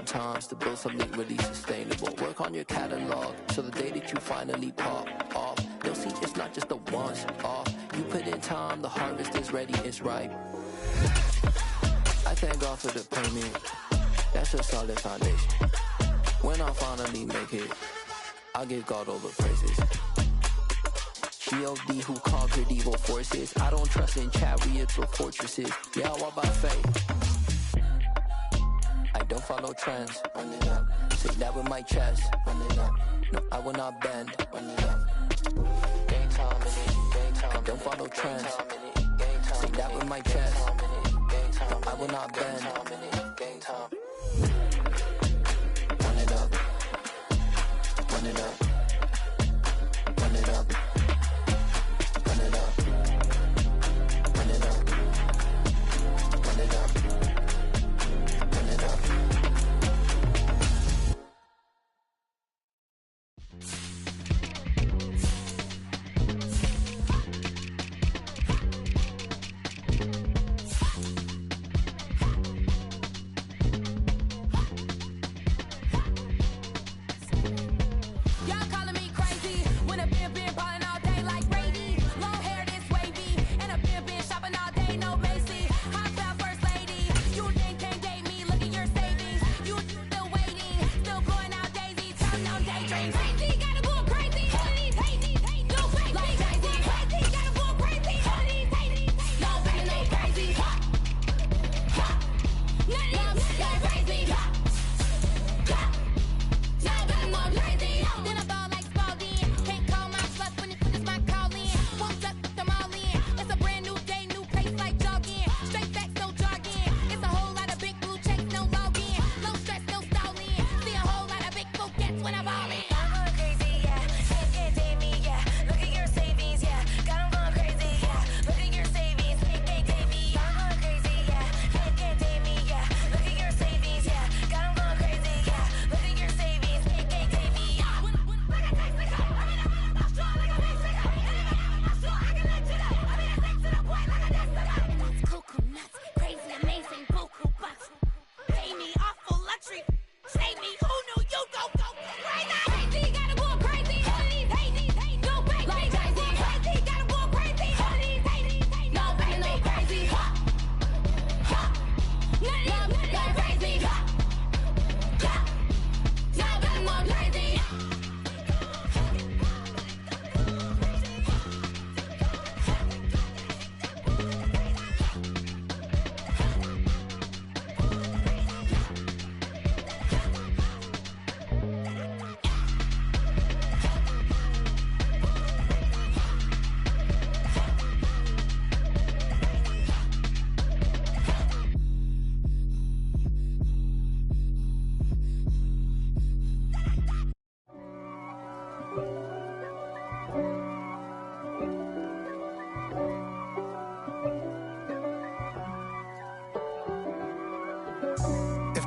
times to build something really sustainable. Work on your catalog so the day that you finally pop off, they'll see it's not just a once off. You put in time, the harvest is ready, it's ripe. I thank God for the payment, that's a solid foundation. When I finally make it, I give God all the praises. G.O.D. who conquered evil forces. I don't trust in chariots or fortresses. Yeah, I walk by faith. I don't follow trends. Run it up. Say that with my chest. Run it up. No, I will not bend. Run it up. Game time in it. Game time. I don't follow trends. Say that with my chest. No, I will not bend. Game time. Run it up. Run it up. Run it up. Run it up. Run it up. Run it up. Run it up.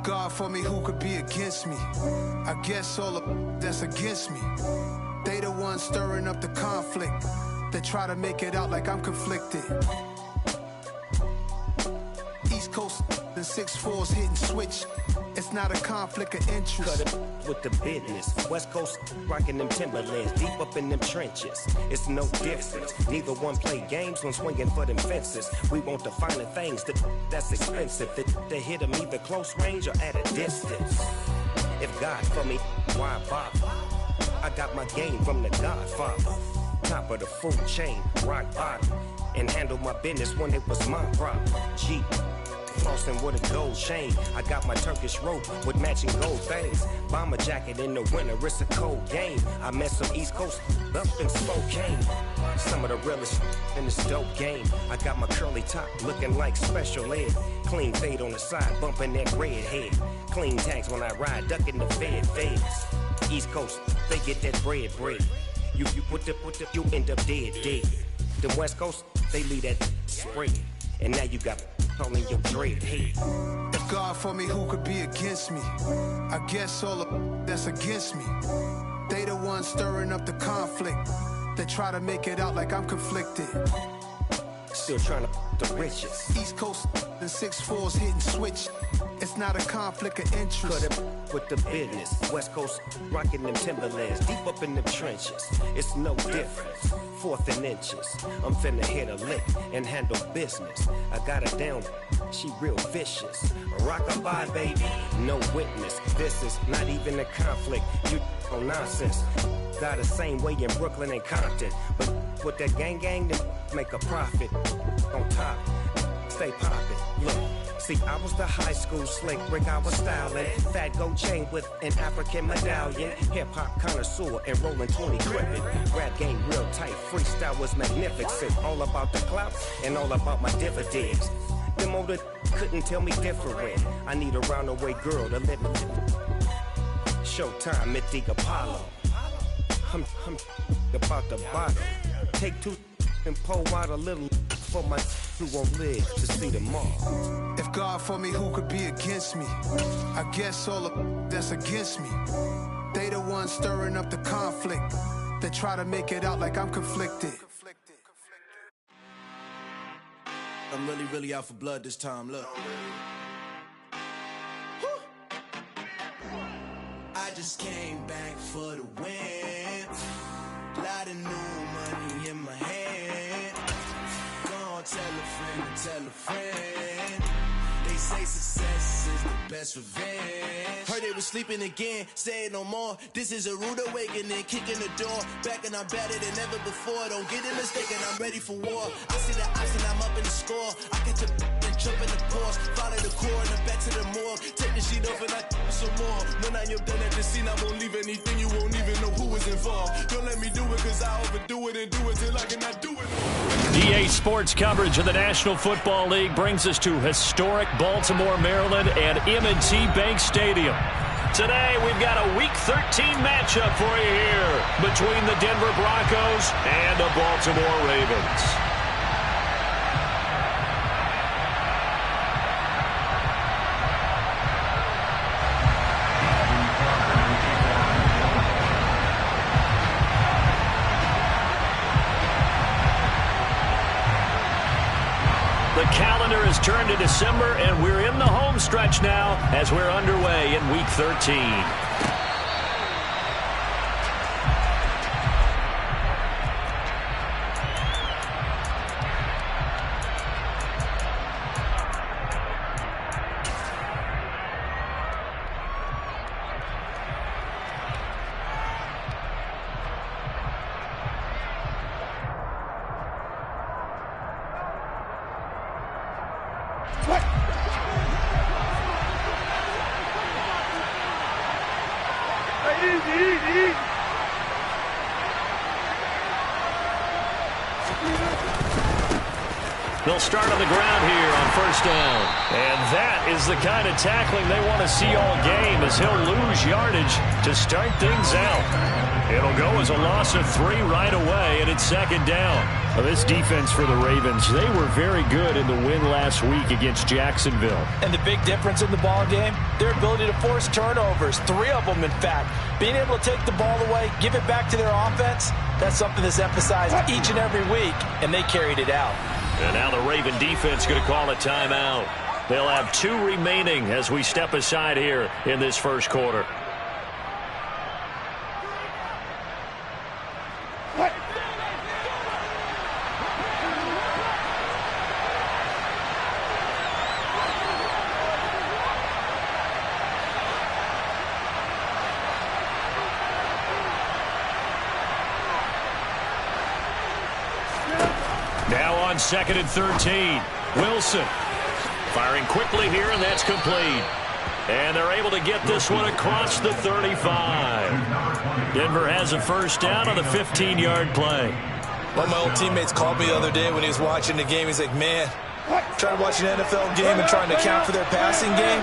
God for me, who could be against me? I guess all of that's against me. They the ones stirring up the conflict. They try to make it out like I'm conflicted. East Coast and 6'4's hitting switch. It's not a conflict of interest. Cut it with the business. West Coast rocking them Timberlands, deep up in them trenches. It's no difference. Neither one play games when swinging for them fences. We want the finer things that's expensive. They hit them either close range or at a distance. If God for me, why bother? I got my game from the Godfather. Top of the food chain, rock bottom. And handle my business when it was my problem. Jeep. Flossing with a gold chain. I got my Turkish rope with matching gold things. Bomber jacket in the winter, it's a cold game. I met some East Coast up in Spokane. Some of the realest in this dope game. I got my curly top looking like special ed. Clean fade on the side, bumping that red head. Clean tags when I ride, ducking the fades. East Coast, they get that bread. You put the, you end up dead. Them West Coast, they leave that spread. And now you got calling your dread head. If God for me, who could be against me? I guess all of that's against me. They the ones stirring up the conflict. They try to make it out like I'm conflicted. still trying to the riches. East Coast and 6'4s hitting switch. It's not a conflict of interest. Cut it with the business. West Coast rocking them Timberlands, deep up in them trenches. It's no difference. 4th and inches. I'm finna hit a lick and handle business. I got her down, she real vicious. Rockabye, baby, no witness. This is not even a conflict. You on nonsense. Got the same way in Brooklyn and Compton. But with that gang, then make a profit. On top, stay poppin'. Look. See, I was the high school slick brick, I was styling. Fat gold chain with an African medallion. Hip-hop connoisseur and rolling 20 gripping. Rap game real tight, freestyle was magnificent. All about the clout and all about my dividends. Them older couldn't tell me different. I need a roundaway girl to let me. Showtime at the Apollo. I'm about the bottle. Take 2 and pour out a little for my who won't live to see them all. If God for me, who could be against me? I guess all the that's against me. They the ones stirring up the conflict. They try to make it out like I'm conflicted. I'm really out for blood this time, look. I just came back for the win. Lot of new money in my hand. Gonna tell a friend. They say success is the best revenge. Heard they was sleeping again, say it no more. This is a rude awakening, kicking the door. Back and I'm better than ever before. Don't get it mistaken, I'm ready for war. I see the option, I'm up in the score. I catch a and jump in the course. Follow the core and then back to the morgue. Take the sheet off and I some more. When I am done at the scene, I won't leave anything. You won't even know who is involved. Don't let me do it, cause I overdo it and do it till I cannot do it. DA Sports coverage of the National Football League brings us to historic Baltimore, Maryland and M&T Bank Stadium. Today, we've got a Week 13 matchup for you here between the Denver Broncos and the Baltimore Ravens. The calendar has turned to December, and we're in the home stretch now as we're underway in Week 13. They'll start on the ground here on first down. And that is the kind of tackling they want to see all game, as he'll lose yardage to start things out. It'll go as a loss of 3 right away, and it's second down. Well, this defense for the Ravens, they were very good in the win last week against Jacksonville. And the big difference in the ball game, their ability to force turnovers, 3 of them in fact. Being able to take the ball away, give it back to their offense, that's something that's emphasized each and every week, and they carried it out. And now the Raven defense going to call a timeout. They'll have 2 remaining as we step aside here in this first quarter. Now on 2nd and 13. Wilson firing quickly here, and that's complete. And they're able to get this one across the 35. Denver has a first down on the 15-yard play. One of my old teammates called me the other day when he was watching the game. He's like, man, trying to watch an NFL game and trying to account for their passing game,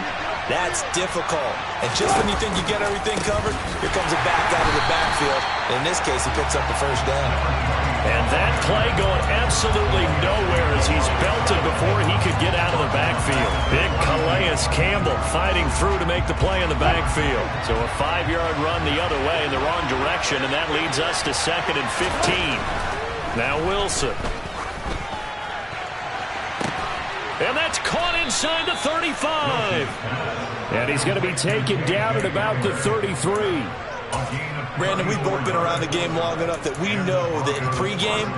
that's difficult. And just when you think you get everything covered, here comes a back out of the backfield. And in this case, he picks up the first down. And that play going absolutely nowhere as he's belted before he could get out of the backfield. Big Calais Campbell fighting through to make the play in the backfield. So a 5-yard run the other way in the wrong direction, and that leads us to 2nd and 15. Now Wilson. inside the 35. And he's going to be taken down at about the 33. Brandon, we've both been around the game long enough that we know that in pregame,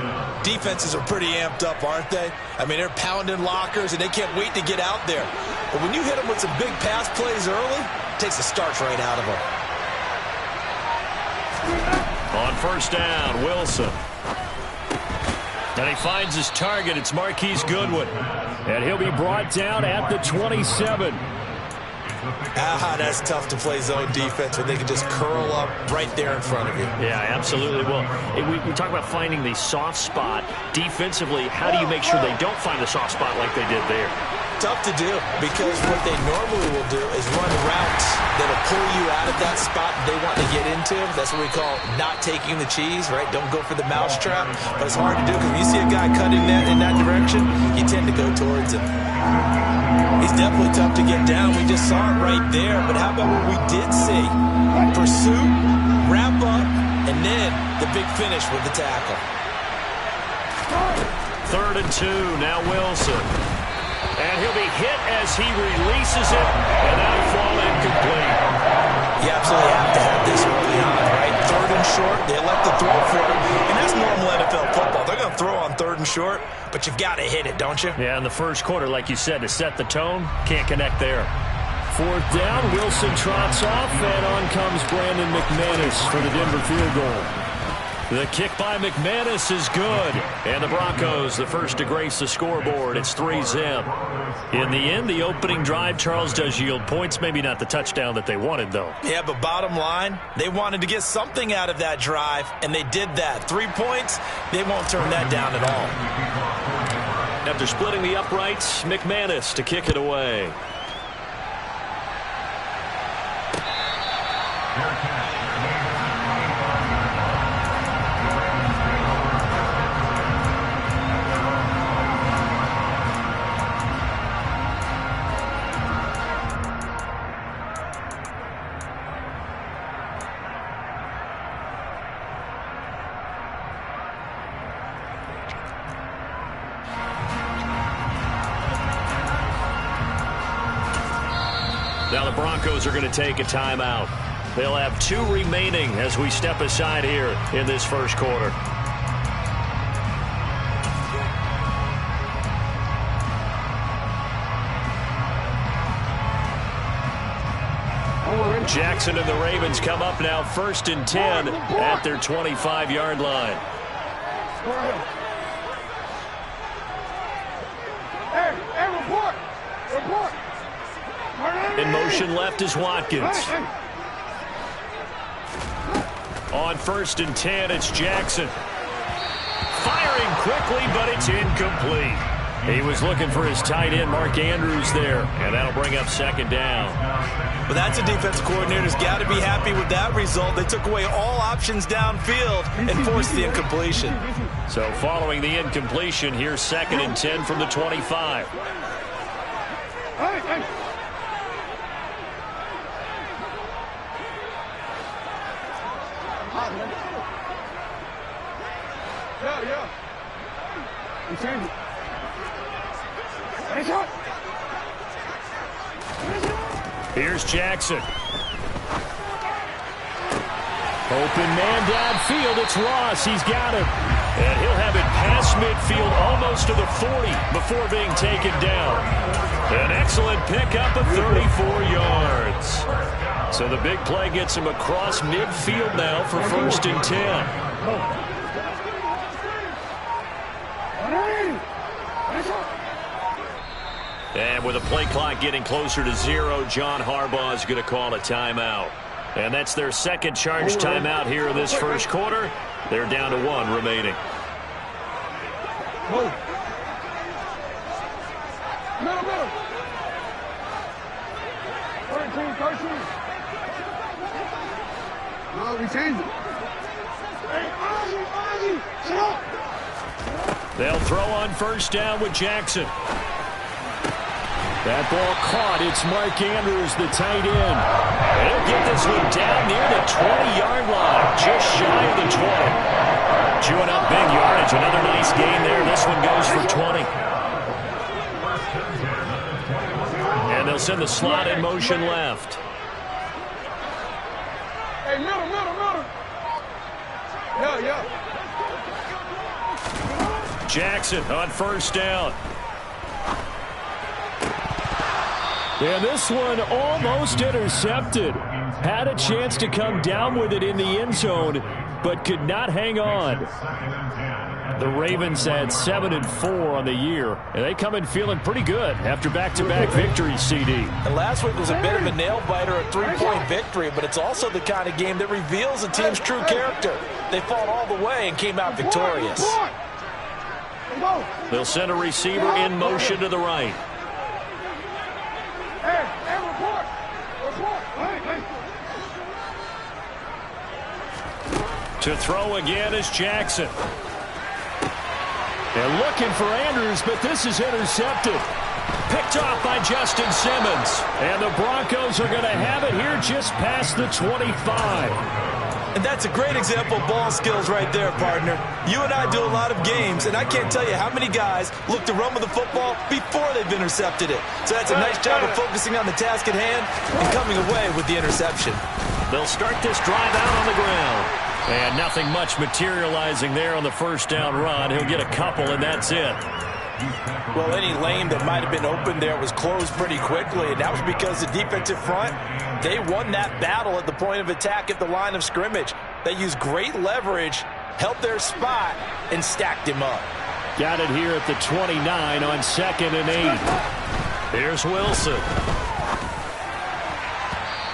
defenses are pretty amped up, aren't they? I mean, they're pounding lockers, and they can't wait to get out there. But when you hit them with some big pass plays early, it takes the starch right out of them. On first down, Wilson. And he finds his target. It's Marquise Goodwin. And he'll be brought down at the 27. That's tough to play zone defense when they can just curl up right there in front of you. Yeah, absolutely. Well, we talk about finding the soft spot. Defensively, how do you make sure they don't find the soft spot like they did there? Tough to do, because what they normally will do is run routes that'll pull you out of that spot they want to get into. That's what we call not taking the cheese, right? Don't go for the mousetrap. But it's hard to do, because when you see a guy cutting that in that direction, you tend to go towards him. He's definitely tough to get down. We just saw it right there. But how about what we did see? Pursuit, wrap up, and then the big finish with the tackle. 3rd and 2, now Wilson. And he'll be hit as he releases it, and that'll fall incomplete. You absolutely have to have this early on, right? 3rd and short, they elect to throw for it. And that's normal NFL football. They're going to throw on 3rd and short, but you've got to hit it, don't you? Yeah, in the first quarter, like you said, to set the tone, can't connect there. 4th down, Wilson trots off, and on comes Brandon McManus for the Denver field goal. The kick by McManus is good. And the Broncos, the first to grace the scoreboard. It's 3-zip. In the end, the opening drive, Charles, does yield points. Maybe not the touchdown that they wanted, though. Yeah, but bottom line, they wanted to get something out of that drive, and they did that. 3 points, they won't turn that down at all. After splitting the uprights, McManus to kick it away. Now the Broncos are going to take a timeout. They'll have 2 remaining as we step aside here in this first quarter. Jackson and the Ravens come up now 1st and 10 at their 25-yard line. In motion left is Watkins. On 1st and 10, it's Jackson. Firing quickly, but it's incomplete. He was looking for his tight end, Mark Andrews, there, and that'll bring up 2nd down. Well, that's a defensive coordinator's got to be happy with that result. They took away all options downfield and forced the incompletion. So following the incompletion, here's 2nd and 10 from the 25. Here's Jackson. Open man downfield. It's Ross. He's got him. And he'll have it past midfield almost to the 40 before being taken down. An excellent pickup of 34 yards. So the big play gets him across midfield now for 1st and 10. And with the play clock getting closer to 0, John Harbaugh is going to call a timeout. And that's their 2nd charge timeout here in this first quarter. They're down to 1 remaining. They'll throw on 1st down with Jackson. That ball caught. It's Mark Andrews, the tight end. And he'll get this one down near the 20-yard line, just shy of the 20. Chewing up big yardage. Another nice gain there. This one goes for 20. They'll send the slot in motion left. Hey, middle. Yeah. Jackson on first down. And this one almost intercepted. Had a chance to come down with it in the end zone, but could not hang on. The Ravens had 7-4 on the year, and they come in feeling pretty good after back-to-back victories, CD. And last week was a bit of a nail-biter, a 3-point victory, but it's also the kind of game that reveals a team's true character. They fought all the way and came out victorious. They'll send a receiver in motion to the right. To throw again is Jackson. They're looking for Andrews, but this is intercepted. Picked off by Justin Simmons. And the Broncos are going to have it here just past the 25. And that's a great example of ball skills right there, partner. You and I do a lot of games, and I can't tell you how many guys look to run with the football before they've intercepted it. So that's a nice job of focusing on the task at hand and coming away with the interception. They'll start this drive out on the ground. And nothing much materializing there on the first down run. He'll get a couple, and that's it. Well, any lane that might have been open there was closed pretty quickly, and that was because the defensive front, they won that battle at the point of attack at the line of scrimmage. They used great leverage, held their spot, and stacked him up. Got it here at the 29 on 2nd and 8. Here's Wilson.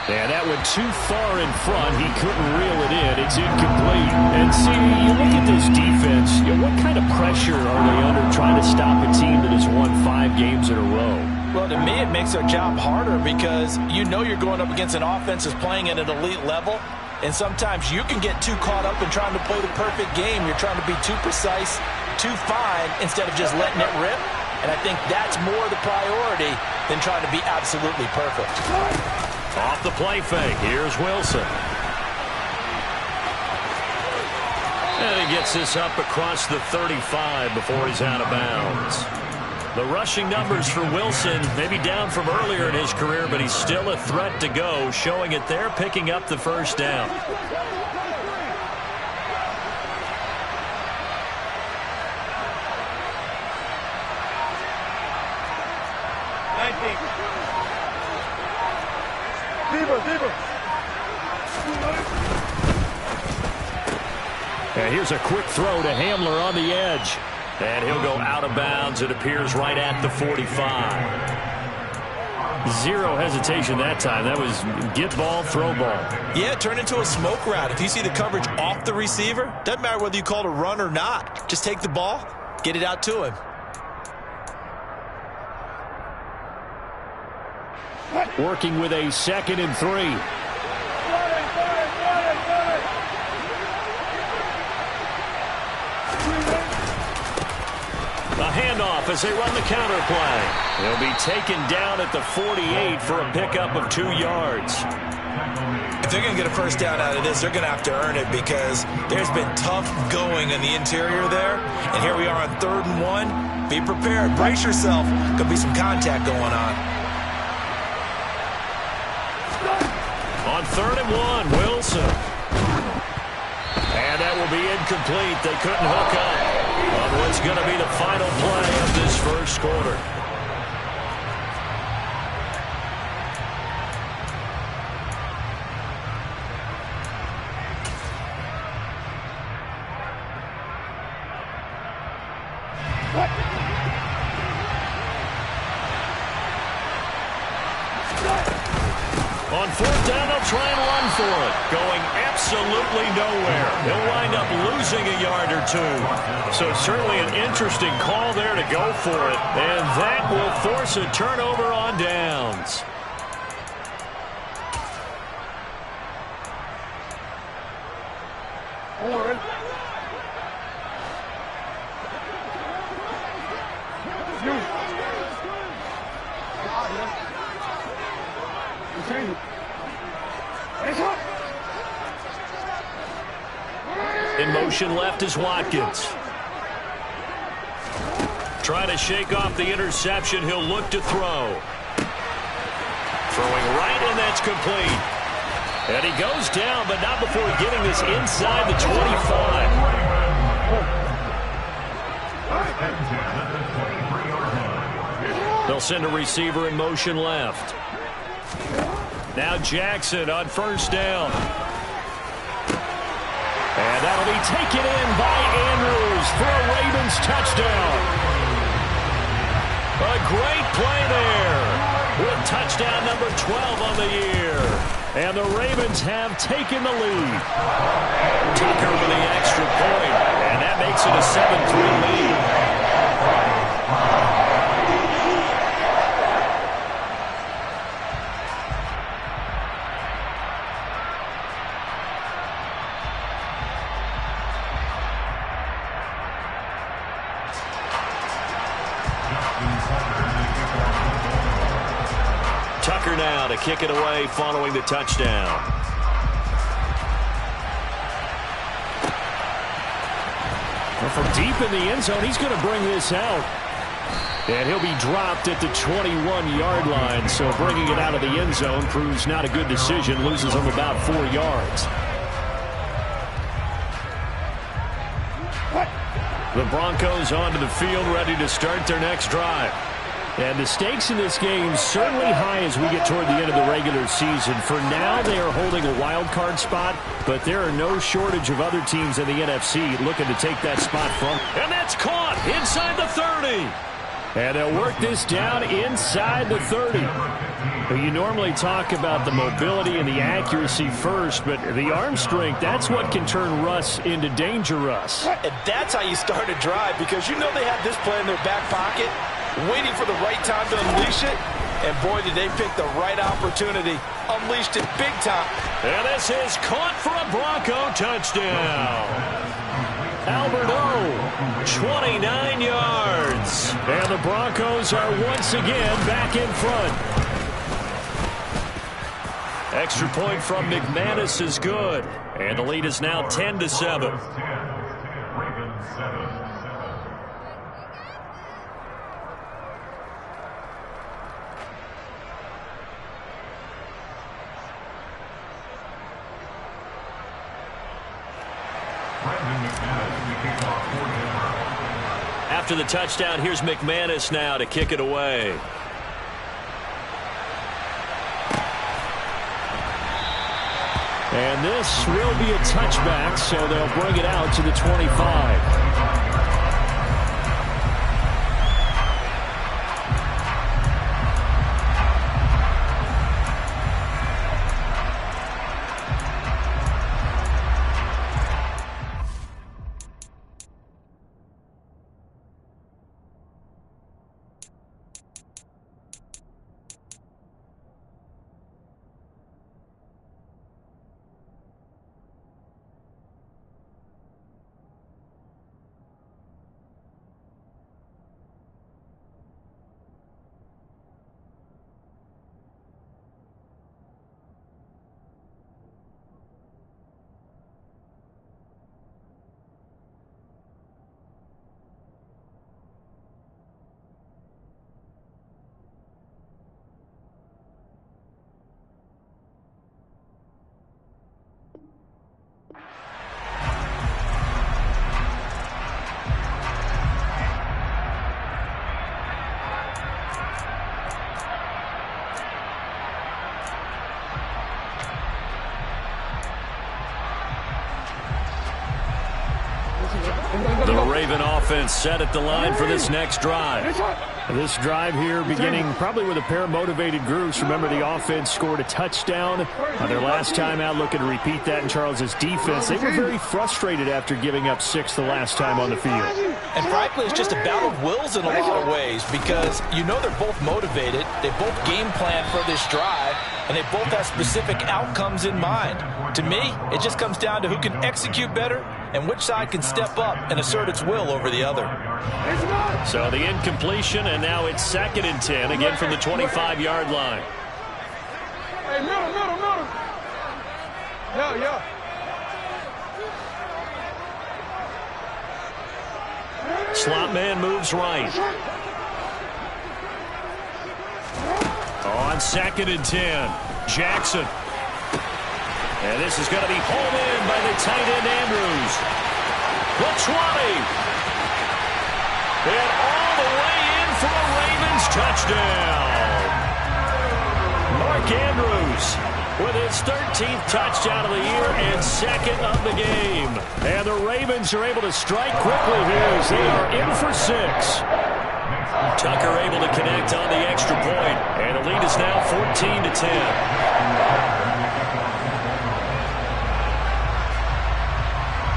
And that went too far in front. He couldn't reel it in. It's incomplete. And see, you look at this defense, what kind of pressure are they under trying to stop a team that has won 5 games in a row? Well, to me, it makes their job harder because you know you're going up against an offense that's playing at an elite level. And sometimes you can get too caught up in trying to play the perfect game. You're trying to be too precise, too fine, instead of just letting it rip. And I think that's more the priority than trying to be absolutely perfect. Off the play fake, here's Wilson. And he gets this up across the 35 before he's out of bounds. The rushing numbers for Wilson maybe down from earlier in his career, but he's still a threat to go, showing it there, picking up the first down. And here's a quick throw to Hamler on the edge. And he'll go out of bounds. It appears right at the 45. Zero hesitation that time. That was get ball, throw ball. Yeah, it turned into a smoke route. If you see the coverage off the receiver, doesn't matter whether you call it a run or not. Just take the ball, get it out to him. Working with a 2nd and 3. A handoff as they run the counter play. He'll be taken down at the 48 for a pickup of 2 yards. If they're going to get a first down out of this, they're going to have to earn it because there's been tough going in the interior there. And here we are on 3rd and 1. Be prepared. Brace yourself. Could be some contact going on. On 3rd and 1, Wilson. And that will be incomplete. They couldn't hook up on what's going to be the final play of this first quarter. On 4th down, they'll try and run for it. Going absolutely nowhere. He'll wind up losing a yard or 2. So certainly an interesting call there to go for it. And that will force a turnover on downs. In motion left is Watkins. Trying to shake off the interception. He'll look to throw. Throwing right, and that's complete. And he goes down, but not before getting this inside the 25. They'll send a receiver in motion left. Now Jackson on first down. And that'll be taken in by Andrews for a Ravens touchdown. A great play there with touchdown number 12 on the year. And the Ravens have taken the lead. Tucker with the extra point, and that makes it a 7-3 lead. Tucker now to kick it away following the touchdown. Well, from deep in the end zone, he's going to bring this out. And he'll be dropped at the 21-yard line. So bringing it out of the end zone proves not a good decision. Loses him about 4 yards. The Broncos onto the field, ready to start their next drive. And the stakes in this game certainly high as we get toward the end of the regular season. For now, they are holding a wild card spot, but there are no shortage of other teams in the NFC looking to take that spot from. And that's caught inside the 30. And they'll work this down inside the 30. You normally talk about the mobility and the accuracy first, but the arm strength, that's what can turn Russ into danger Russ. And that's how you start a drive, because you know they have this play in their back pocket, waiting for the right time to unleash it. And boy, did they pick the right opportunity. Unleashed it big time. And this is caught for a Bronco touchdown. Albert O, 29 yards. And the Broncos are once again back in front. Extra point from McManus is good. And the lead is now 10-7. After the touchdown, here's McManus now to kick it away. And this will be a touchback, so they'll bring it out to the 25. The Raven offense set at the line for this next drive. This drive here beginning probably with a pair of motivated groups. Remember, the offense scored a touchdown on their last time out, looking to repeat that in Charles's defense. They were very frustrated after giving up 6 the last time on the field. And frankly, it's just a battle of wills in a lot of ways, because you know they're both motivated. They both game plan for this drive, and they both have specific outcomes in mind. To me, it just comes down to who can execute better and which side can step up and assert its will over the other. So the incompletion, and now it's 2nd and 10, again from the 25-yard line. Hey, middle. Yeah. Slot man moves right. On 2nd and 10, Jackson. And this is going to be hauled in by the tight end Andrews. The 20. And all the way in for a Ravens touchdown. Mark Andrews with his 13th touchdown of the year and 2nd of the game. And the Ravens are able to strike quickly here as they are in for 6. Tucker able to connect on the extra point, and the lead is now 14-10.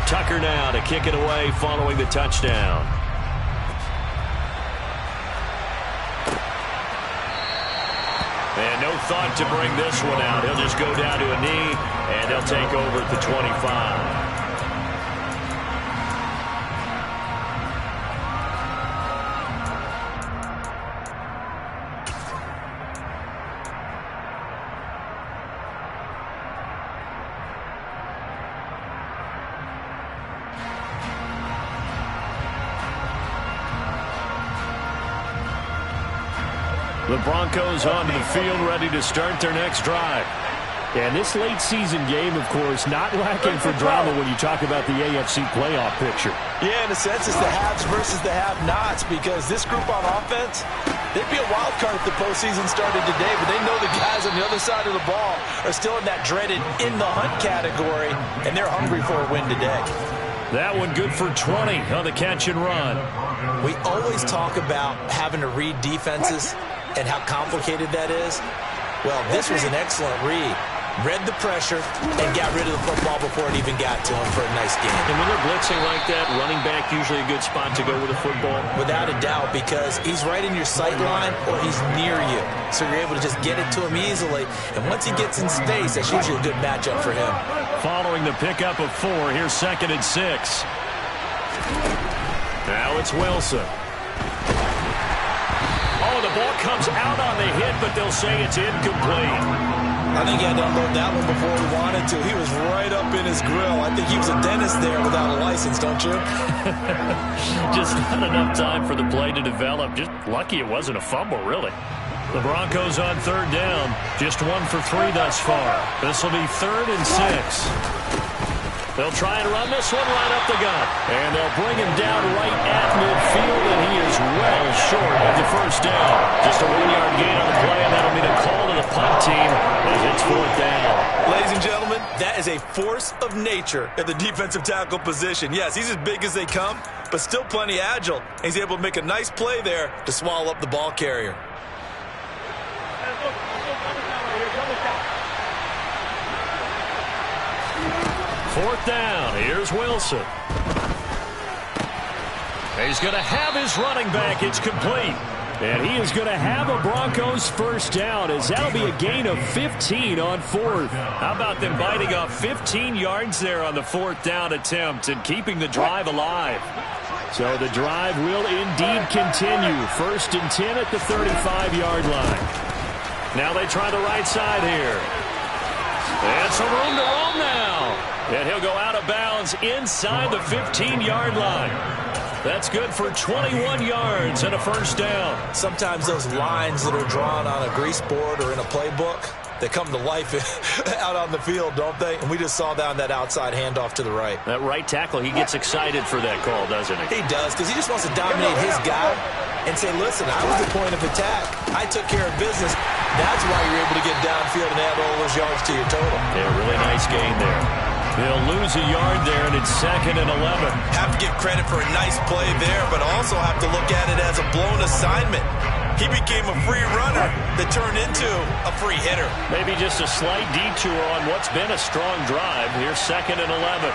Tucker now to kick it away following the touchdown. And no thought to bring this one out. He'll just go down to a knee, and they'll take over at the 25. The Broncos onto the field, ready to start their next drive. And this late season game, of course, not lacking for drama when you talk about the AFC playoff picture. Yeah, in a sense, it's the haves versus the have-nots, because this group on offense, they'd be a wild card if the postseason started today, but they know the guys on the other side of the ball are still in that dreaded in-the-hunt category, and they're hungry for a win today. That one good for 20 on the catch and run. We always talk about having to read defenses and how complicated that is. Well, this was an excellent read. Read the pressure and got rid of the football before it even got to him for a nice game. And when they're blitzing like that, running back usually a good spot to go with the football? Without a doubt, because he's right in your sight line or he's near you. So you're able to just get it to him easily. And once he gets in space, that's usually a good matchup for him. Following the pickup of 4, here's 2nd and 6. Now it's Wilson. Oh, the ball comes out on the hit, but they'll say it's incomplete. I think he had to unload that one before he wanted to. He was right up in his grill. I think he was a dentist there without a license, don't you? Just not enough time for the play to develop. Just lucky it wasn't a fumble, really. The Broncos on 3rd down. Just 1 for 3 thus far. This will be 3rd and 6. They'll try and run this one right up the gut. And they'll bring him down right at midfield, and he is well short of the first down. Just a 1-yard gain on the play, and that'll be the call to the punt team as it's 4th down. Ladies and gentlemen, that is a force of nature at the defensive tackle position. Yes, he's as big as they come, but still plenty agile. He's able to make a nice play there to swallow up the ball carrier. Fourth down. Here's Wilson. He's going to have his running back. It's complete. And he is going to have a Broncos first down, as that'll be a gain of 15 on 4th. How about them biting off 15 yards there on the 4th down attempt and keeping the drive alive? So the drive will indeed continue. 1st and 10 at the 35-yard line. Now they try the right side here. And some room to roam now. And he'll go out of bounds inside the 15-yard line. That's good for 21 yards and a first down. Sometimes those lines that are drawn on a grease board or in a playbook, they come to life out on the field, don't they? And we just saw that on that outside handoff to the right. That right tackle, he gets excited for that call, doesn't he? He does, because he just wants to dominate his guy and say, listen, I was the point of attack. I took care of business. That's why you're able to get downfield and add all those yards to your total. Yeah, really nice gain there. They'll lose a yard there, and it's 2nd and 11. Have to give credit for a nice play there, but also have to look at it as a blown assignment. He became a free runner that turned into a free hitter. Maybe just a slight detour on what's been a strong drive. Here's 2nd and 11.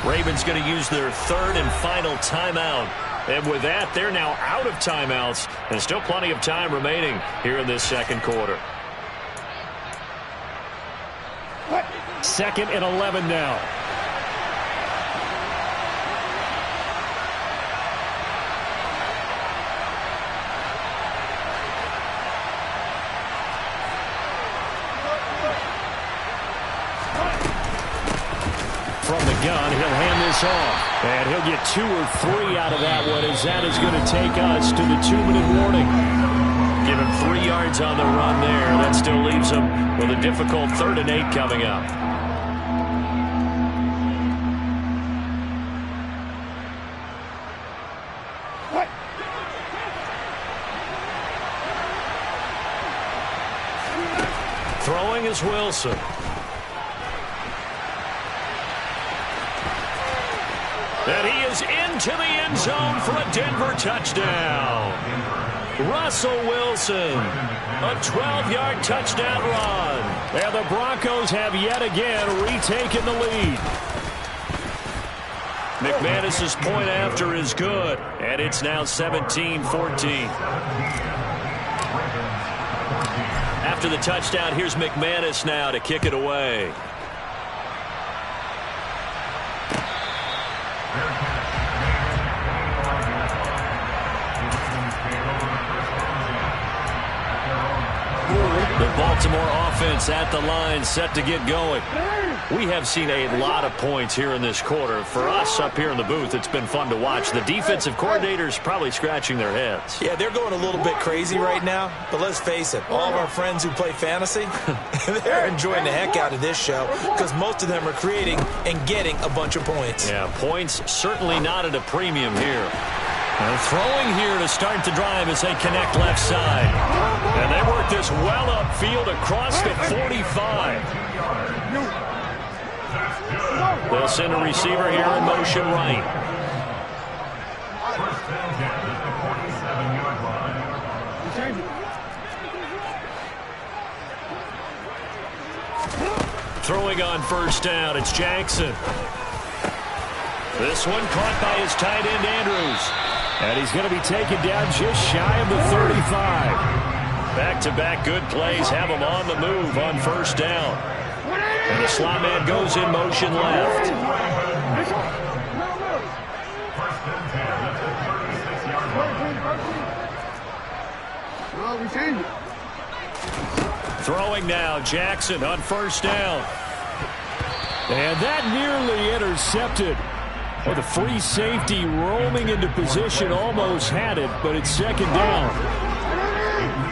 Ravens going to use their 3rd and final timeout. And with that, they're now out of timeouts, and still plenty of time remaining here in this 2nd quarter. 2nd and 11 now. From the gun. He'll hand this off. And he'll get 2 or 3 out of that one, as that is going to take us to the 2-minute warning. Give him 3 yards on the run there. That still leaves him with a difficult 3rd and 8 coming up. Throwing is Wilson. And he is into the end zone for a Denver touchdown. Russell Wilson, a 12-yard touchdown run. And the Broncos have yet again retaken the lead. McManus's point after is good, and it's now 17-14. After the touchdown, here's McManus now to kick it away. The Baltimore offense at the line, set to get going. We have seen a lot of points here in this quarter. For us up here in the booth, it's been fun to watch. The defensive coordinators probably scratching their heads. Yeah, they're going a little bit crazy right now. But let's face it, all of our friends who play fantasy, they're enjoying the heck out of this show because most of them are creating and getting a bunch of points. Yeah, points certainly not at a premium here. And throwing here to start the drive as they connect left side. And they work this well upfield across the 45. They'll send a receiver here in motion right. Throwing on 1st down, it's Jackson. This one caught by his tight end, Andrews. And he's going to be taken down just shy of the 35. Back-to-back good plays have him on the move on 1st down. And the slot man goes in motion left. Throwing now, Jackson on 1st down. And that nearly intercepted. Well, the free safety roaming into position almost had it, but it's 2nd down.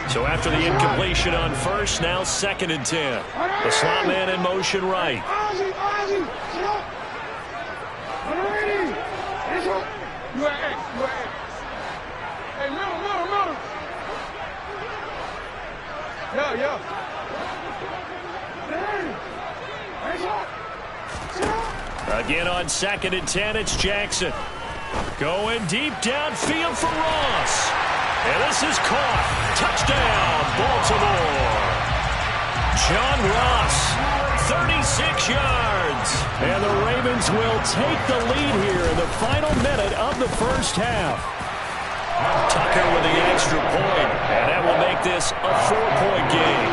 So after the incompletion on 1st, now 2nd and 10. The slot man in motion right. Again on 2nd and 10, it's Jackson. Going deep downfield for Ross. And this is caught. Touchdown, Baltimore. John Ross, 36 yards. And the Ravens will take the lead here in the final minute of the 1st half. Tucker with the extra point, and that will make this a 4-point game.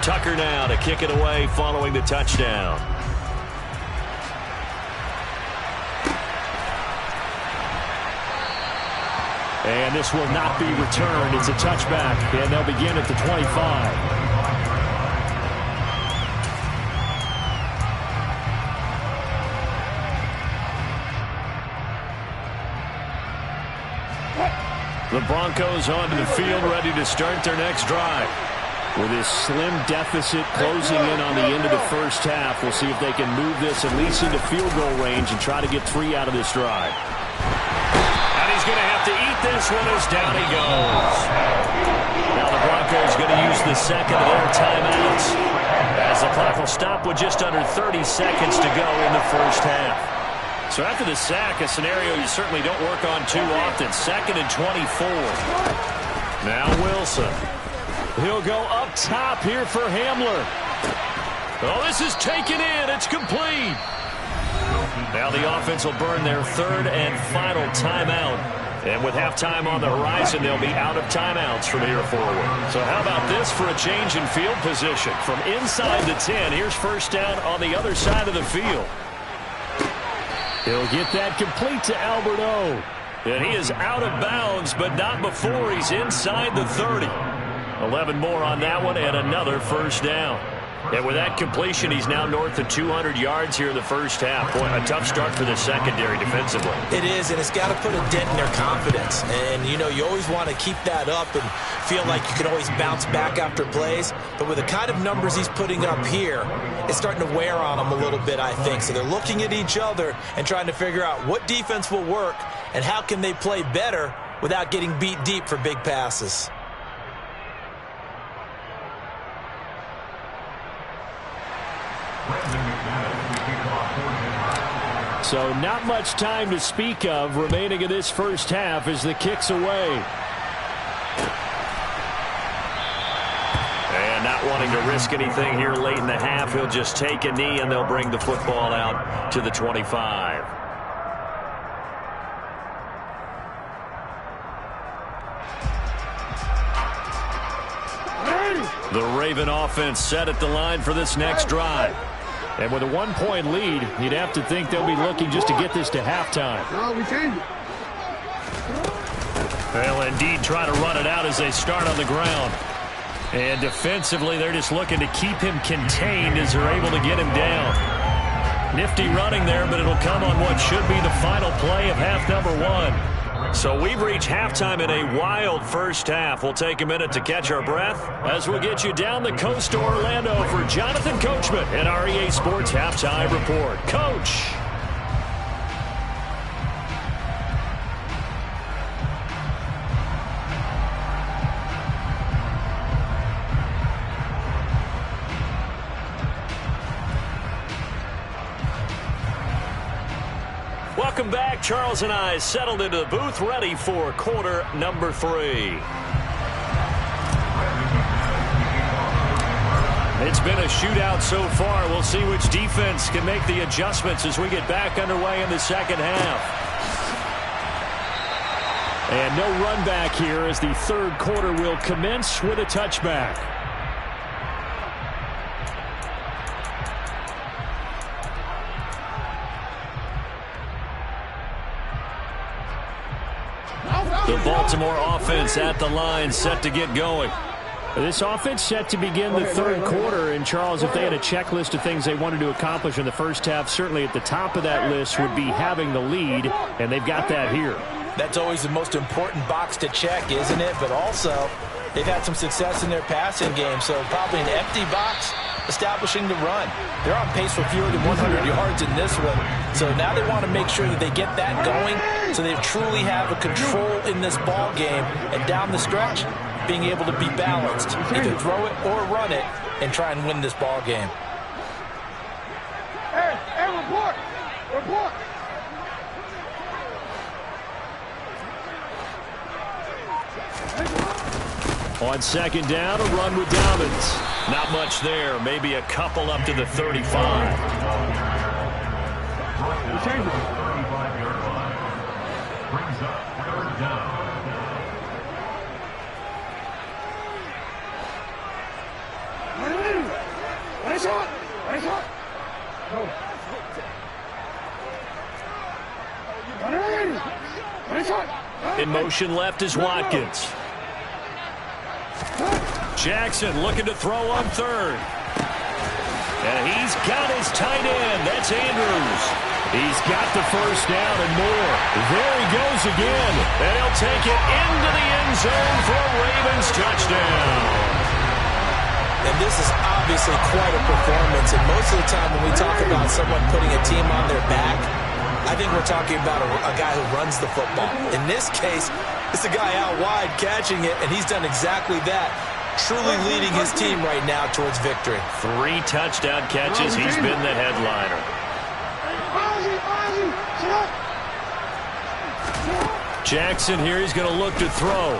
Tucker now to kick it away following the touchdown. And this will not be returned. It's a touchback, and they'll begin at the 25. The Broncos onto the field, ready to start their next drive. With this slim deficit closing in on the end of the 1st half, we'll see if they can move this at least into field goal range and try to get 3 out of this drive. And he's going to have to eat this one as down he goes. Now the Broncos going to use the 2nd of their timeouts as the clock will stop with just under 30 seconds to go in the 1st half. So after the sack, a scenario you certainly don't work on too often. 2nd and 24. Now Wilson. He'll go up top here for Hamler. Oh, this is taken in. It's complete. Now the offense will burn their 3rd and final timeout. And with halftime on the horizon, they'll be out of timeouts from here forward. So how about this for a change in field position? From inside the 10, here's 1st down on the other side of the field. He'll get that complete to Albert O. And he is out of bounds, but not before he's inside the 30. 11 more on that one and another first down. And with that completion, he's now north of 200 yards here in the first half. Boy, a tough start for the secondary defensively. It is, and it's got to put a dent in their confidence. And, you know, you always want to keep that up and feel like you can always bounce back after plays. But with the kind of numbers he's putting up here, it's starting to wear on them a little bit, I think. So they're looking at each other and trying to figure out what defense will work and how can they play better without getting beat deep for big passes. So not much time to speak of remaining in this first half as the kick's away. And not wanting to risk anything here late in the half, he'll just take a knee and they'll bring the football out to the 25. The Raven offense set at the line for this next drive. And with a 1-point lead, you'd have to think they'll be looking just to get this to halftime. They'll indeed try to run it out as they start on the ground. And defensively, they're just looking to keep him contained as they're able to get him down. Nifty running there, but it'll come on what should be the final play of half number 1. So we've reached halftime in a wild first half. We'll take a minute to catch our breath as we'll get you down the coast to Orlando for Jonathan Coachman and our EA Sports Halftime Report. Coach. Welcome back. Charles and I settled into the booth, ready for quarter number 3. It's been a shootout so far. We'll see which defense can make the adjustments as we get back underway in the second half. And no run back here as the third quarter will commence with a touchback. The Baltimore offense at the line, set to get going. This offense set to begin the third quarter. And, Charles, if they had a checklist of things they wanted to accomplish in the first half, certainly at the top of that list would be having the lead, and they've got that here. That's always the most important box to check, isn't it? But also, they've had some success in their passing game, so probably an empty box establishing the run. They're on pace for fewer than 100 yards in this one. So now they want to make sure that they get that going so they truly have a control in this ball game. And down the stretch, being able to be balanced, either throw it or run it, and try and win this ball game. Hey, report! Report! On second down, a run with Dobbins. Not much there. Maybe a couple up to the 35. In motion left is Watkins. Jackson looking to throw on third. And he's got his tight end. That's Andrews. He's got the first down and more. There he goes again. And he'll take it into the end zone for a Ravens touchdown. And this is obviously quite a performance. And most of the time when we talk about someone putting a team on their back, I think we're talking about a guy who runs the football. In this case, it's a guy out wide catching it, and he's done exactly that. Truly leading his team right now towards victory. 3 touchdown catches. He's been the headliner. Jackson here, he's going to look to throw.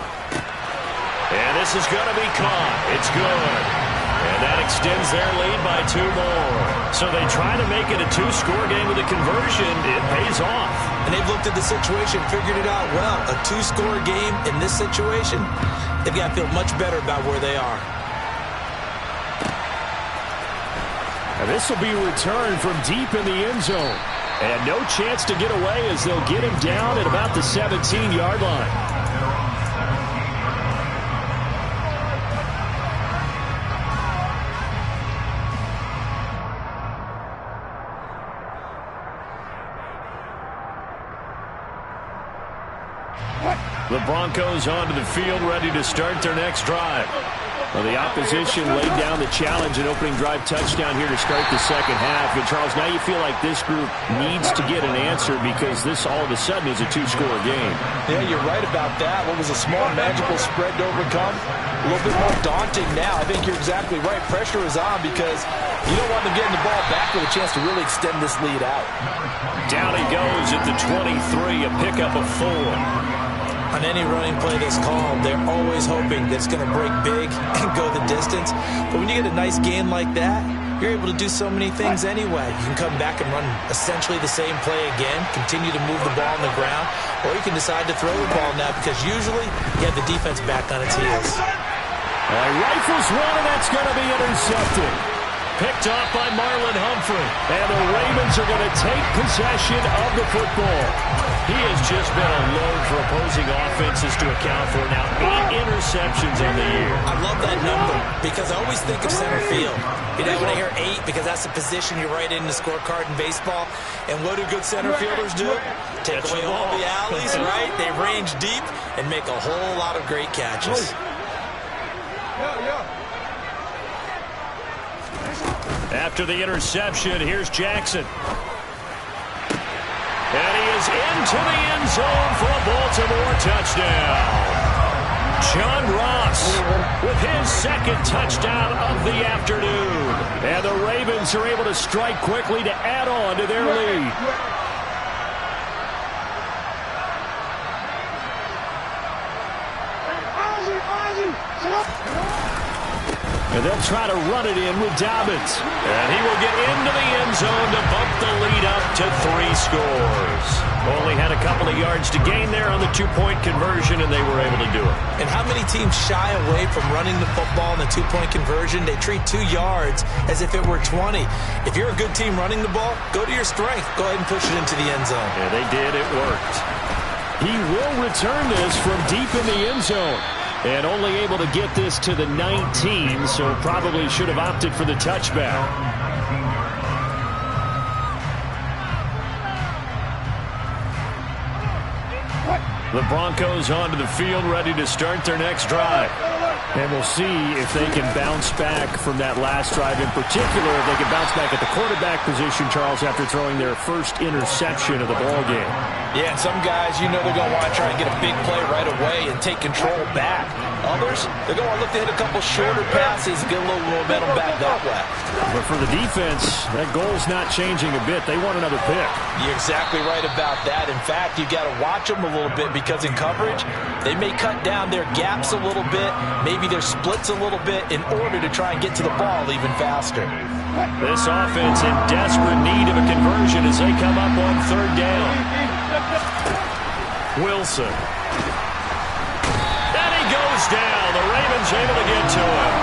And this is going to be caught. It's good. And that extends their lead by 2 more. So they try to make it a 2-score game with a conversion. It pays off. And they've looked at the situation, figured it out well. A 2-score game in this situation, they've got to feel much better about where they are. And this will be returned from deep in the end zone. And no chance to get away as they'll get him down at about the 17-yard line. The Broncos onto the field, ready to start their next drive. Well, the opposition laid down the challenge, an opening drive touchdown here to start the second half. And, Charles, now you feel like this group needs to get an answer because this all of a sudden is a two-score game. Yeah, you're right about that. What was a small magical spread to overcome, a little bit more daunting now. I think you're exactly right. Pressure is on because you don't want them getting the ball back with a chance to really extend this lead out. Down he goes at the 23, a pickup of 4. On any running play that's called, they're always hoping that it's going to break big and go the distance. But when you get a nice gain like that, you're able to do so many things anyway. You can come back and run essentially the same play again, continue to move the ball on the ground, or you can decide to throw the ball now because usually you have the defense back on its heels. Rifles one, and that's going to be intercepted. Picked off by Marlon Humphrey. And the Ravens are going to take possession of the football. He has just been a load for opposing offenses to account for now. 8 interceptions on the year. I love that number because I always think of center field. You know, when I hear 8, because that's the position you write in the scorecard in baseball. And what do good center fielders do? Take away all the alleys, right? They range deep and make a whole lot of great catches. After the interception, here's Jackson. And he is into the end zone for a Baltimore touchdown. John Ross with his second touchdown of the afternoon. And the Ravens are able to strike quickly to add on to their lead. And they'll try to run it in with Dobbins. And he will get into the end zone to bump the lead up to 3 scores. Only had a couple of yards to gain there on the 2-point conversion, and they were able to do it. And how many teams shy away from running the football in the 2-point conversion? They treat 2 yards as if it were 20. If you're a good team running the ball, go to your strength. Go ahead and push it into the end zone. Yeah, they did. It worked. He will return this from deep in the end zone. And only able to get this to the 19, so probably should have opted for the touchback. The Broncos onto the field, ready to start their next drive. And we'll see if they can bounce back from that last drive in particular, if they can bounce back at the quarterback position, Charles, after throwing their first interception of the ballgame. Yeah, and some guys, you know they're going to want to try and get a big play right away and take control back. Others, they're going to look to hit a couple shorter passes and get a little momentum back that way. But for the defense, that goal's not changing a bit. They want another pick. You're exactly right about that. In fact, you got to watch them a little bit because in coverage, they may cut down their gaps a little bit, maybe their splits a little bit in order to try and get to the ball even faster. This offense in desperate need of a conversion as they come up on 3rd down. Wilson. And he goes down. The Ravens able to get to him.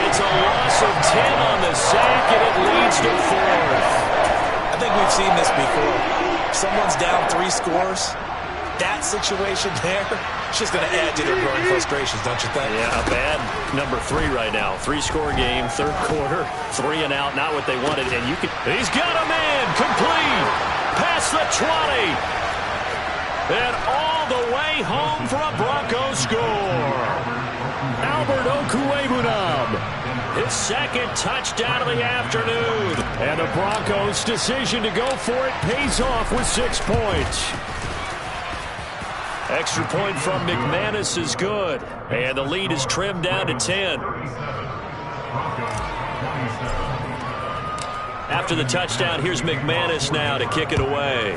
It's a loss of 10 on the sack, and it leads to 4th. I think we've seen this before. Someone's down 3 scores. That situation there, it's just going to add to their growing frustrations, don't you think? Yeah, a bad number 3 right now. 3-score game, 3rd quarter, 3 and out, not what they wanted. And you can. He's got a man, complete, past the 20, and all the way home for a Broncos score. Albert Okwuegbunam, his second touchdown of the afternoon, and the Broncos' decision to go for it pays off with 6 points. Extra point from McManus is good. And the lead is trimmed down to 10. After the touchdown, here's McManus now to kick it away.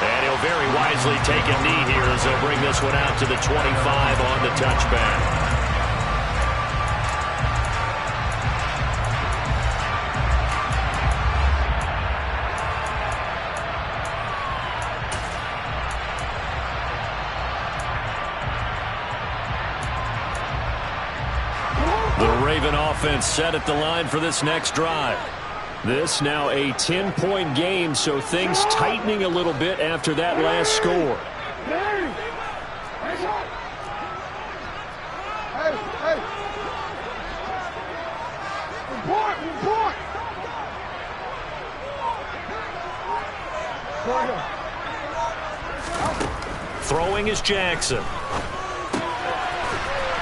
And he'll very wisely take a knee here as they'll bring this one out to the 25 on the touchback. offense set at the line for this next drive. This now a 10-point game, so things tightening a little bit after that last score. Throwing is Jackson.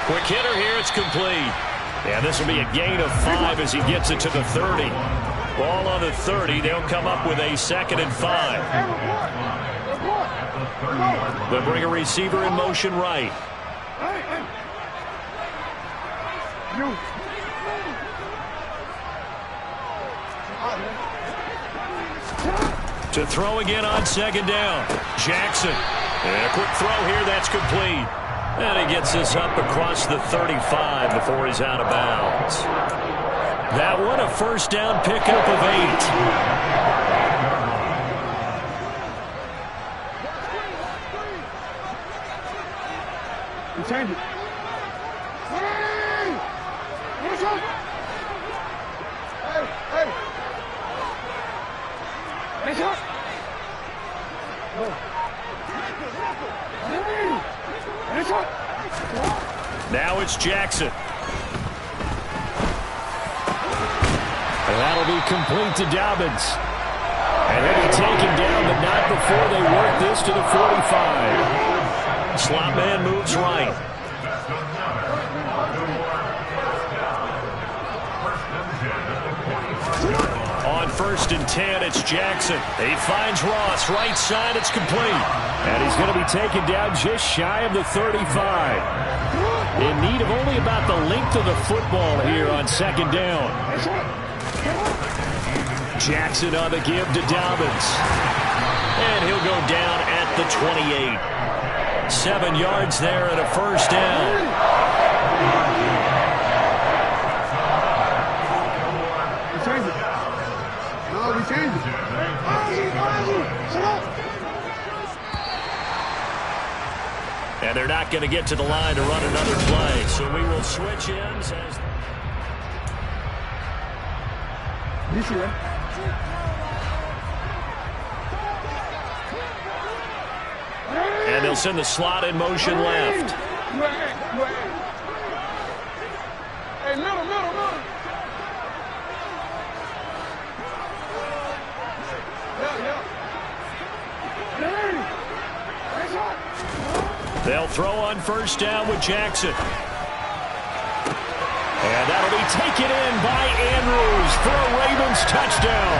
Quick hitter here, it's complete. And this will be a gain of 5 as he gets it to the 30. Ball on the 30, they'll come up with a 2nd and 5. They'll bring a receiver in motion right. To throw again on 2nd down. Jackson. And a quick throw here, that's complete. And he gets this up across the 35 before he's out of bounds. That one a 1st down pickup of 8. Change it. Hey! Now it's Jackson. And that'll be complete to Dobbins. And he'll be taken down, but not before they work this to the 45. Slot man moves right. On 1st and 10, it's Jackson. He finds Ross. Right side, it's complete. And he's going to be taken down just shy of the 35. In need of only about the length of the football here on 2nd down. Jackson on the give to Dobbins. And he'll go down at the 28. 7 yards there and a 1st down. And they're not going to get to the line to run another play. So we will switch ends as... And they'll send the slot in motion left. Hey, middle. They'll throw on 1st down with Jackson. And that'll be taken in by Andrews for a Ravens touchdown.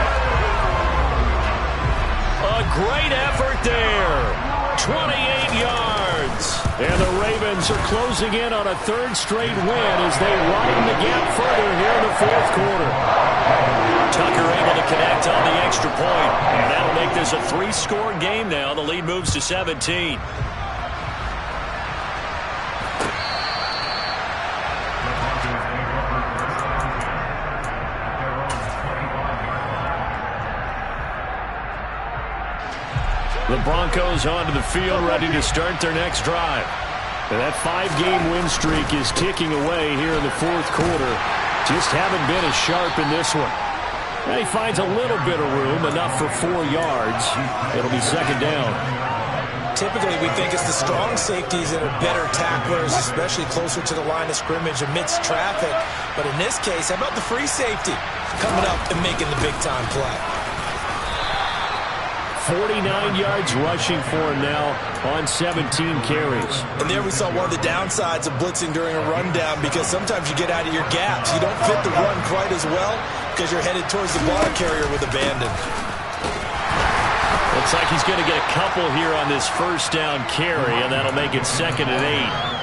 A great effort there. 28 yards. And the Ravens are closing in on a 3rd straight win as they widen the gap further here in the 4th quarter. Tucker able to connect on the extra point. And that'll make this a 3-score game now. The lead moves to 17. The Broncos onto the field, ready to start their next drive. And that 5-game win streak is ticking away here in the 4th quarter. Just haven't been as sharp in this one. And he finds a little bit of room, enough for 4 yards. It'll be 2nd down. Typically, we think it's the strong safeties that are better tacklers, especially closer to the line of scrimmage amidst traffic. But in this case, how about the free safety coming up and making the big-time play? 49 yards rushing for him now on 17 carries. And there we saw one of the downsides of blitzing during a rundown, because sometimes you get out of your gaps. You don't fit the run quite as well because you're headed towards the ball carrier with abandon. Looks like he's going to get a couple here on this 1st down carry, and that'll make it 2nd and 8.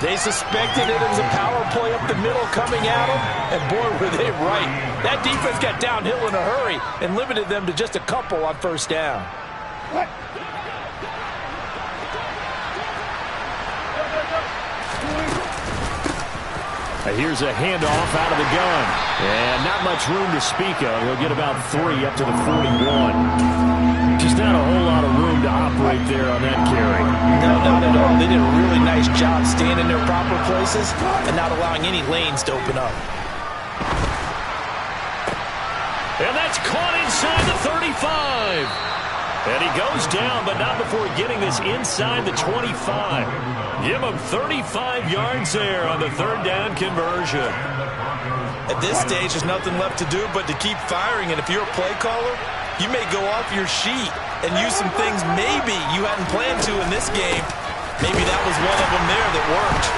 They suspected it was a power play up the middle coming at them, and boy, were they right. That defense got downhill in a hurry and limited them to just a couple on 1st down. Here's a handoff out of the gun. And not much room to speak of. He'll get about 3 up to the 41. Just not a whole lot of room to operate there on that carry. No, not at all. They did a really nice job staying in their proper places and not allowing any lanes to open up. It's caught inside the 35. And he goes down, but not before getting this inside the 25. Give him 35 yards there on the third down conversion. At this stage, there's nothing left to do but to keep firing. And if you're a play caller, you may go off your sheet and use some things maybe you hadn't planned to in this game. Maybe that was one of them there that worked.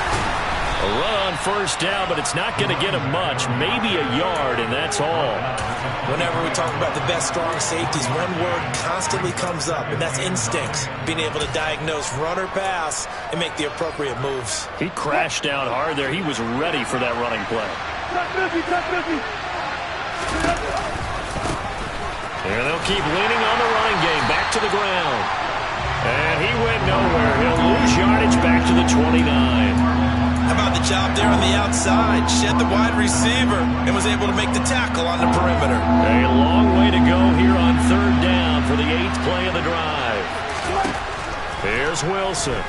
A run on first down, but it's not going to get him much. Maybe a yard, and that's all. Whenever we talk about the best strong safeties, one word constantly comes up, and that's instincts. Being able to diagnose run or pass and make the appropriate moves. He crashed down hard there. He was ready for that running play. And they'll keep leaning on the running game. Back to the ground. And he went nowhere. He'll lose yardage back to the 29. How about the job there on the outside? Shed the wide receiver and was able to make the tackle on the perimeter. A long way to go here on third down for the 8th play of the drive. Here's Wilson.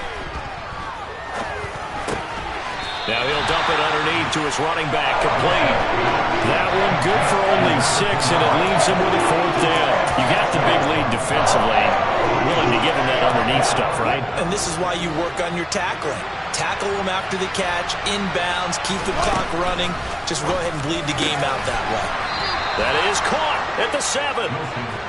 Now he'll dump it underneath to his running back. Complete. That one good for only 6, and it leaves him with a 4th down. You got the big lead defensively. Willing to give him that underneath stuff, right? And this is why you work on your tackling. Tackle him after the catch, inbounds, keep the clock running. Just go ahead and bleed the game out that way. That is caught at the 7.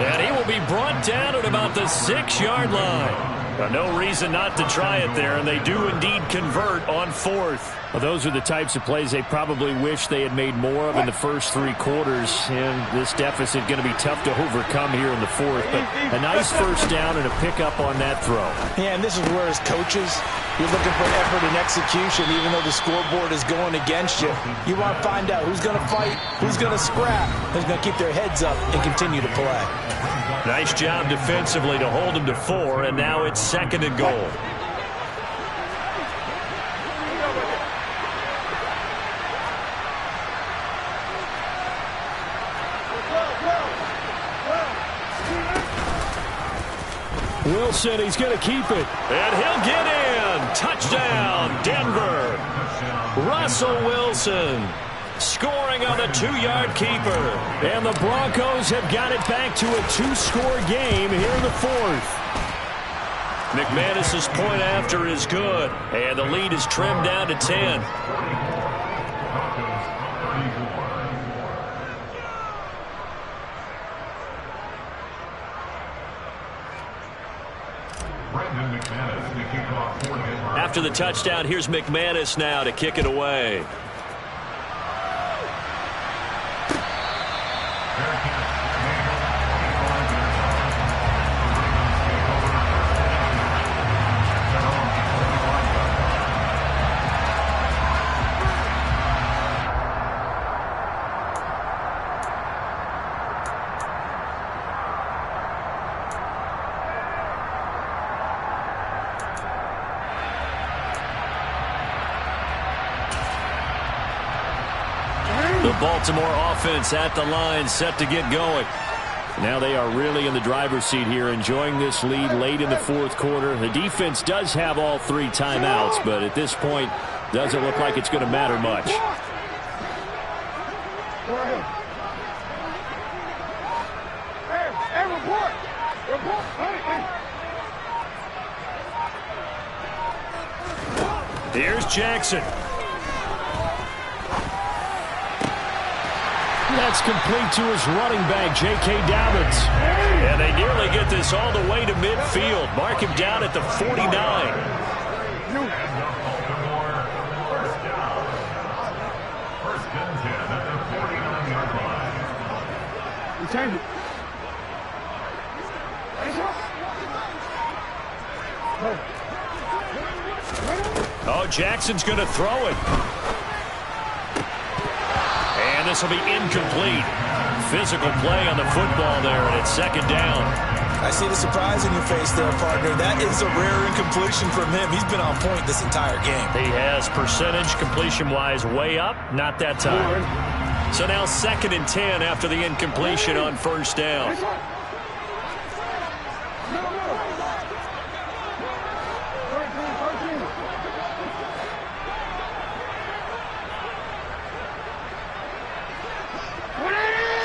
And he will be brought down at about the 6-yard line. No reason not to try it there, and they do indeed convert on 4th. Well, those are the types of plays they probably wish they had made more of in the first 3 quarters, and this deficit going to be tough to overcome here in the 4th. But a nice first down and a pickup on that throw. Yeah, and this is where as coaches, you're looking for effort and execution, even though the scoreboard is going against you. You want to find out who's going to fight, who's going to scrap, who's going to keep their heads up and continue to play. Nice job defensively to hold him to 4, and now it's 2nd and goal. Wilson, he's going to keep it. And he'll get in. Touchdown, Denver. Russell Wilson scoring on the 2-yard keeper. And the Broncos have got it back to a 2-score game here in the 4th. McManus's point after is good. And the lead is trimmed down to 10. After the touchdown, here's McManus now to kick it away. The Baltimore offense at the line, set to get going. Now they are really in the driver's seat here, enjoying this lead late in the 4th quarter. The defense does have all 3 timeouts, but at this point, doesn't look like it's going to matter much. Here's Jackson. That's complete to his running back, J.K. Dobbins. And they nearly get this all the way to midfield. Mark him down at the 49. Oh, Jackson's going to throw it. And this will be incomplete. Physical play on the football there, and it's 2nd down. I see the surprise in your face there, partner. That is a rare incompletion from him. He's been on point this entire game. He has percentage completion-wise way up, not that time. So now 2nd and 10 after the incompletion on first down.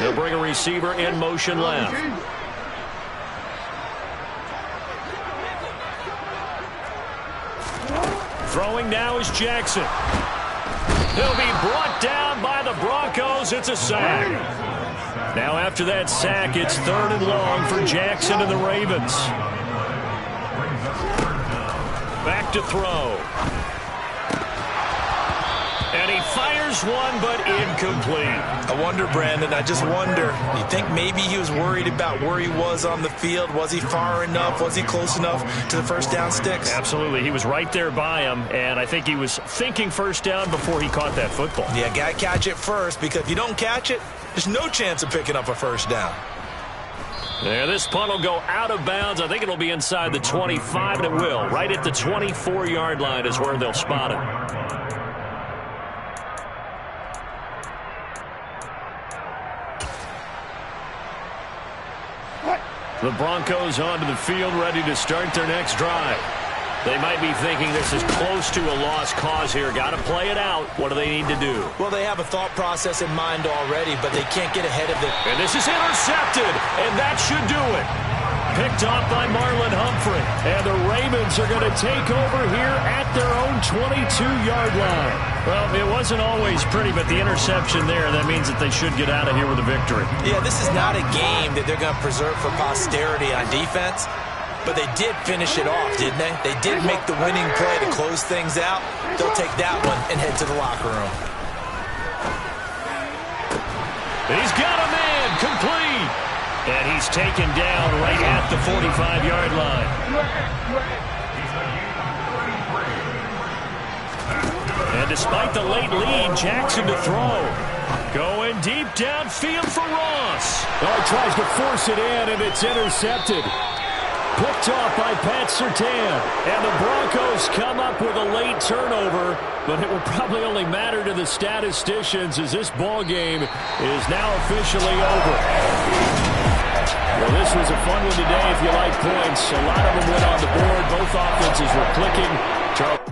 They'll bring a receiver in motion left. Throwing now is Jackson. He'll be brought down by the Broncos. It's a sack. Now after that sack, it's 3rd and long for Jackson and the Ravens. Back to throw. And he fires one, but incomplete. I wonder, Brandon, I just wonder, you think maybe he was worried about where he was on the field? Was he far enough? Was he close enough to the first down sticks? Absolutely. He was right there by him, and I think he was thinking first down before he caught that football. Yeah, got to catch it first, because if you don't catch it, there's no chance of picking up a first down. There, this punt will go out of bounds. I think it'll be inside the 25, and it will. Right at the 24-yard line is where they'll spot it. The Broncos onto the field, ready to start their next drive. They might be thinking this is close to a lost cause here. Got to play it out. What do they need to do? Well, they have a thought process in mind already, but they can't get ahead of it. And this is intercepted, and that should do it. Picked off by Marlon Humphrey. And the Ravens are going to take over here at their own 22-yard line. Well, it wasn't always pretty, but the interception there, that means that they should get out of here with a victory. Yeah, this is not a game that they're going to preserve for posterity on defense, but they did finish it off, didn't they? They did make the winning play to close things out. They'll take that one and head to the locker room. He's got a man, complete. And he's taken down right at the 45-yard line. And despite the late lead, Jackson to throw. Going deep downfield for Ross. Oh, he tries to force it in, and it's intercepted. Picked off by Pat Surtain. And the Broncos come up with a late turnover, but it will probably only matter to the statisticians as this ball game is now officially over. Well, this was a fun one today if you like points. A lot of them went on the board. Both offenses were clicking.